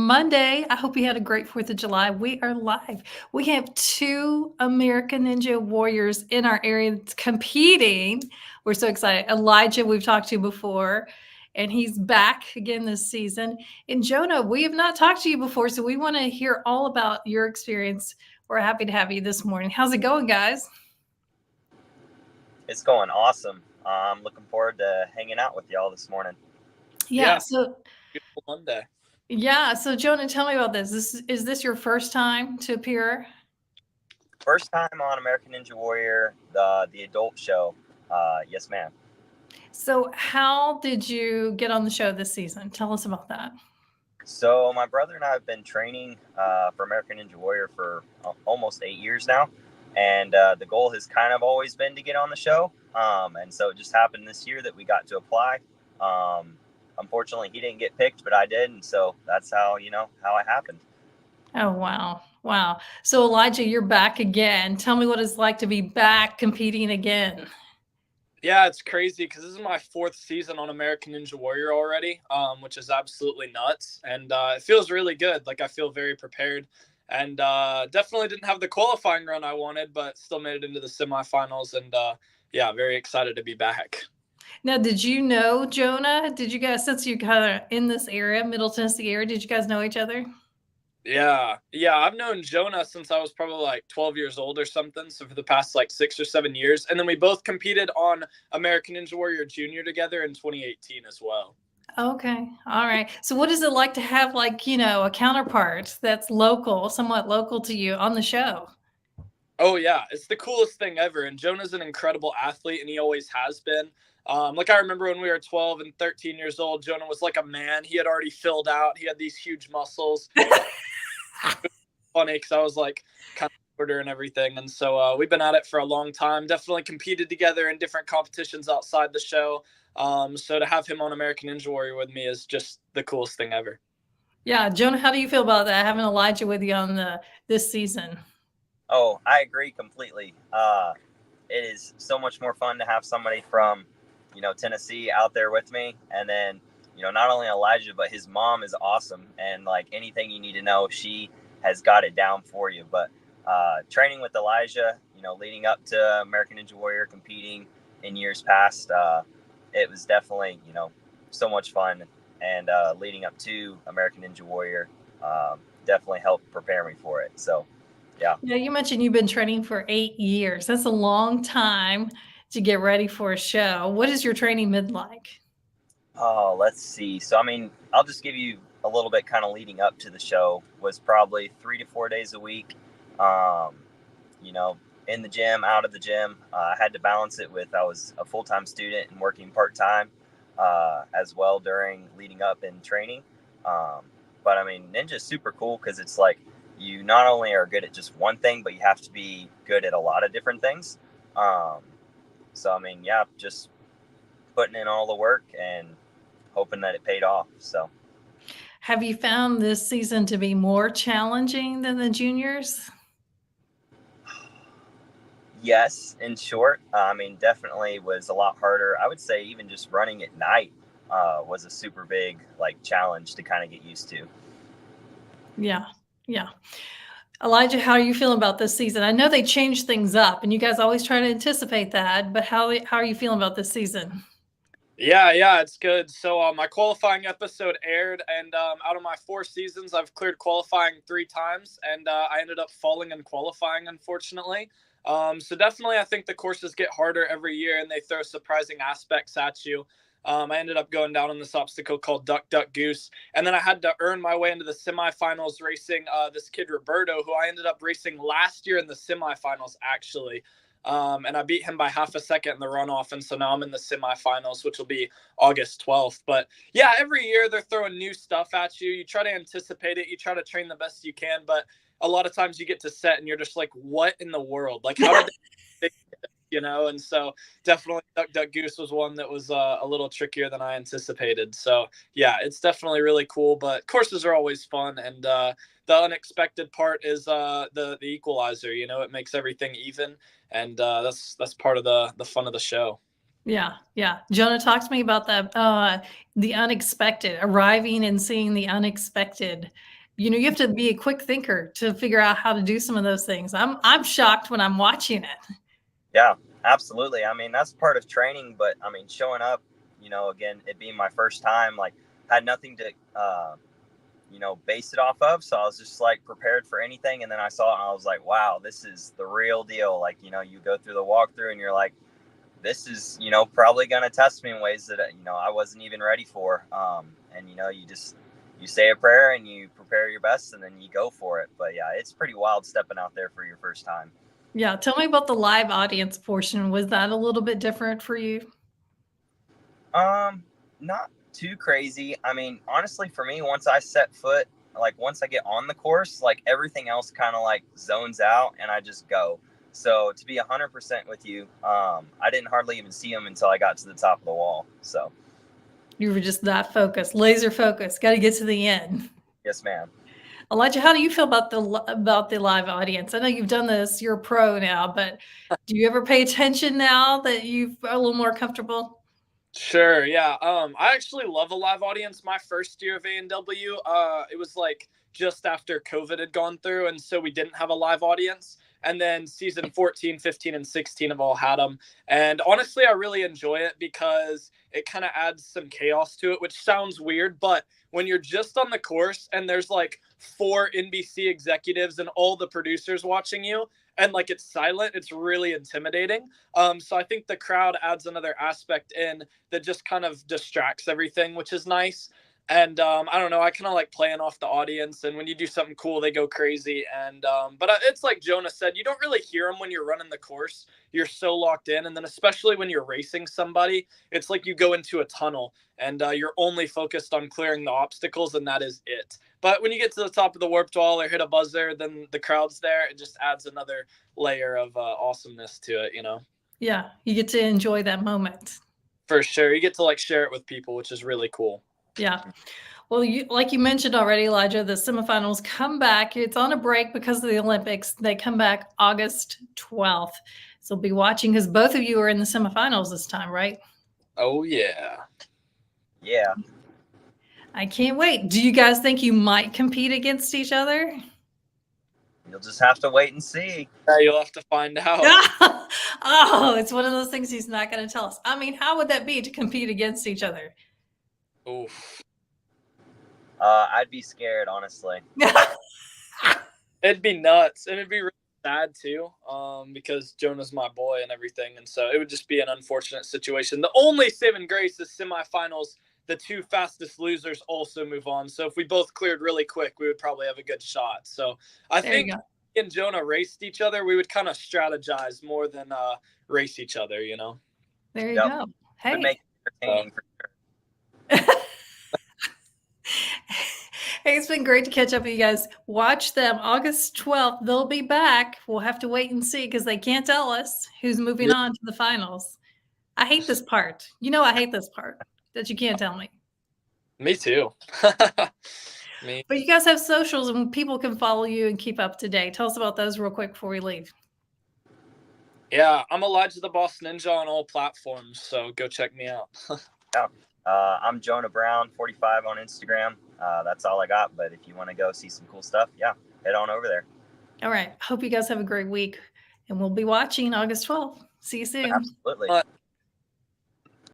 Monday. I hope you had a great 4th of July. We are live. We have two American Ninja Warriors in our area competing. We're so excited. Elijah, we've talked to before, and he's back again this season. And Jonah, we have not talked to you before, so we want to hear all about your experience. We're happy to have you this morning. How's it going, guys? It's going awesome. I'm looking forward to hanging out with y'all this morning. Yeah. So Beautiful Monday. yeah. So Jonah, tell me about this. Is this your first time to appear? First time on American Ninja Warrior, the adult show. Yes, ma'am. So how did you get on the show this season? Tell us about that. So my brother and I have been training for American Ninja Warrior for almost 8 years now, and the goal has kind of always been to get on the show. And so it just happened this year that we got to apply. Unfortunately, he didn't get picked, but I did, and so that's how it happened. Oh, wow. Wow. So Elijah, you're back again. Tell me what it's like to be back competing again. Yeah, it's crazy because this is my 4th season on American Ninja Warrior already, which is absolutely nuts. And it feels really good. Like, I feel very prepared. And definitely didn't have the qualifying run I wanted, but still made it into the semifinals. And yeah, very excited to be back. Now, did you know Jonah? Did you guys, since you kind of in this area, Middle Tennessee area, did you guys know each other? Yeah. I've known Jonah since I was probably like 12 years old or something. So for the past like 6 or 7 years. And then we both competed on American Ninja Warrior Junior together in 2018 as well. Okay. All right. So what is it like to have a counterpart that's local, somewhat local to you on the show? Oh, yeah. It's the coolest thing ever. And Jonah's an incredible athlete, and he always has been. Like, I remember when we were 12 and 13 years old, Jonah was like a man. He had already filled out. He had these huge muscles. Funny because I was like kind of shorter and everything. And so we've been at it for a long time. Definitely competed together in different competitions outside the show. So to have him on American Ninja Warrior with me is just the coolest thing ever. Yeah. Jonah, how do you feel about that, having Elijah with you on this season? Oh, I agree completely. It is so much more fun to have somebody from, Tennessee out there with me. And then, not only Elijah, but his mom is awesome. And like anything you need to know, she has got it down for you. But training with Elijah, leading up to American Ninja Warrior, competing in years past, it was definitely, so much fun. And leading up to American Ninja Warrior definitely helped prepare me for it. So, yeah. Yeah, you mentioned you've been training for 8 years. That's a long time to get ready for a show. What has your training been like? Oh, let's see. So, I mean, I'll just give you a little bit kind of leading up to the show was probably 3 to 4 days a week. Um, in the gym, out of the gym. I had to balance it with I was a full-time student and working part-time as well during leading up and training. But I mean, Ninja's super cool because it's like you not only are good at just one thing, but you have to be good at a lot of different things. Um, so, I mean, yeah, just putting in all the work and hoping that it paid off. So, Have you found this season to be more challenging than the juniors? yes, in short, I mean, definitely was a lot harder. I would say even just running at night was a super big challenge to kind of get used to. Yeah. Yeah. Elijah, how are you feeling about this season? I know they changed things up and you guys always try to anticipate that, but how are you feeling about this season? Yeah, it's good. So my qualifying episode aired, and out of my 4 seasons, I've cleared qualifying 3 times, and I ended up falling in qualifying, unfortunately. So definitely, I think the courses get harder every year, and they throw surprising aspects at you. I ended up going down on this obstacle called Duck, Duck, Goose, and then I had to earn my way into the semifinals racing this kid, Roberto, who I ended up racing last year in the semifinals, actually. And I beat him by half a second in the runoff. And so now I'm in the semifinals, which will be August 12th. But yeah, every year they're throwing new stuff at you. You try to anticipate it. You try to train the best you can. But a lot of times you get to set and you're just like, what in the world? Like, how did they, And so definitely Duck, Duck, Goose was one that was a little trickier than I anticipated. So yeah, it's definitely really cool. But courses are always fun. And the unexpected part is the equalizer. It makes everything even. And that's part of the fun of the show. Yeah, yeah. Jonah, talk to me about that. The unexpected, arriving and seeing the unexpected. You know, you have to be a quick thinker to figure out how to do some of those things. I'm shocked when I'm watching it. Yeah, absolutely. I mean, that's part of training, but I mean, showing up, again, it being my first time, like, had nothing to, base it off of. So I was just like prepared for anything. And then I saw it and I was like, wow, this is the real deal. Like, you go through the walkthrough and you're like, this is, probably going to test me in ways that, I wasn't even ready for. And, you say a prayer and you prepare your best and then you go for it. But yeah, it's pretty wild stepping out there for your first time. Yeah, tell me about the live audience portion. Was that a little bit different for you? Not too crazy. I mean, honestly, for me, once I set foot, like once I get on the course, like everything else kind of like zones out and I just go. So to be 100% with you, I didn't hardly even see them until I got to the top of the wall. So You were just that focused, laser focused. Got to get to the end. yes, ma'am. Elijah, how do you feel about the live audience? I know you've done this; you're a pro now, but do you ever pay attention now that you're a little more comfortable? Sure, yeah. I actually love a live audience. My first year of A&W, it was like just after COVID had gone through, and so we didn't have a live audience. And then season 14, 15, and 16 have all had them. And honestly, I really enjoy it because it kind of adds some chaos to it, which sounds weird, but when you're just on the course and there's like 4 NBC executives and all the producers watching you, and like it's silent, it's really intimidating. So I think the crowd adds another aspect in that just kind of distracts everything, which is nice. And I don't know, I kind of like playing off the audience, and when you do something cool, they go crazy. And but it's like Jonah said, you don't really hear them when you're running the course. You're so locked in, and then especially when you're racing somebody, it's like you go into a tunnel and you're only focused on clearing the obstacles, and that is it. But when you get to the top of the warped wall or hit a buzzer, then the crowd's there. It just adds another layer of awesomeness to it, Yeah, you get to enjoy that moment. For sure. You get to like share it with people, which is really cool. Yeah. Well, like you mentioned already, Elijah, the semifinals come back. It's on a break because of the Olympics. They come back August 12th. So be watching because both of you are in the semifinals this time, right? Oh, yeah. Yeah. I can't wait. Do you guys think you might compete against each other? You'll just have to wait and see. Yeah, you'll have to find out. Oh, it's one of those things he's not going to tell us. I mean, how would that be to compete against each other? Oof. I'd be scared, honestly. It'd be nuts. And it'd be really sad too, because Jonah's my boy and everything. And so it would just be an unfortunate situation. The only saving grace is semifinals. The 2 fastest losers also move on. So if we both cleared really quick, we would probably have a good shot. So I think and Jonah raced each other, we would kind of strategize more than race each other, There you go. Hey. Would make it entertaining for sure. Hey, it's been great to catch up with you guys. Watch them August 12th. They'll be back. We'll have to wait and see because they can't tell us who's moving on to the finals. I hate this part. I hate this part that you can't tell me. Me too. But you guys have socials and people can follow you and keep up to date. Tell us about those real quick before we leave. Yeah, I'm Elijah the Boss Ninja on all platforms, so go check me out. Yeah. I'm Jonah Brown, 45 on Instagram. That's all I got. But if you want to go see some cool stuff, yeah, head on over there. All right. Hope you guys have a great week. And we'll be watching August 12th. See you soon. Absolutely.